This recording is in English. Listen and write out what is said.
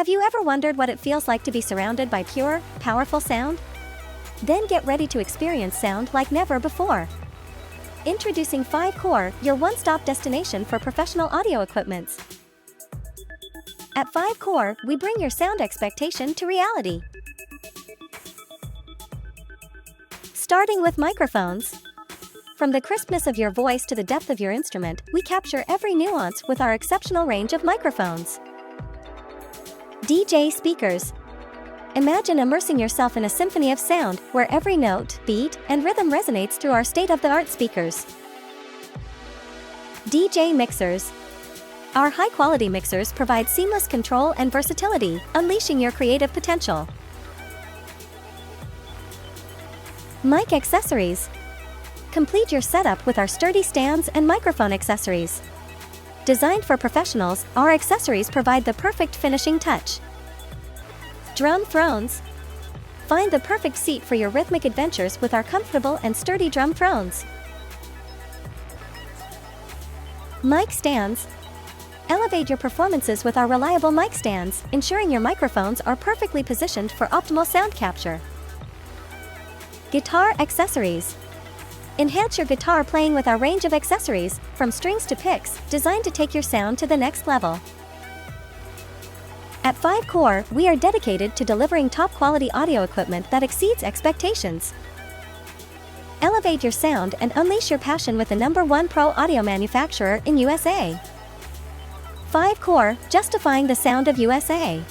Have you ever wondered what it feels like to be surrounded by pure, powerful sound? Then get ready to experience sound like never before. Introducing 5 Core, your one-stop destination for professional audio equipments. At 5 Core, we bring your sound expectation to reality. Starting with microphones. From the crispness of your voice to the depth of your instrument, we capture every nuance with our exceptional range of microphones. DJ speakers. Imagine immersing yourself in a symphony of sound, where every note, beat, and rhythm resonates through our state-of-the-art speakers. DJ mixers. Our high-quality mixers provide seamless control and versatility, unleashing your creative potential. Mic accessories. Complete your setup with our sturdy stands and microphone accessories. Designed for professionals, our accessories provide the perfect finishing touch. Drum thrones. Find the perfect seat for your rhythmic adventures with our comfortable and sturdy drum thrones. Mic stands. Elevate your performances with our reliable mic stands, ensuring your microphones are perfectly positioned for optimal sound capture. Guitar accessories. Enhance your guitar playing with our range of accessories, from strings to picks, designed to take your sound to the next level. At 5 Core, we are dedicated to delivering top-quality audio equipment that exceeds expectations. Elevate your sound and unleash your passion with the #1 pro audio manufacturer in USA. 5 Core, justifying the sound of USA.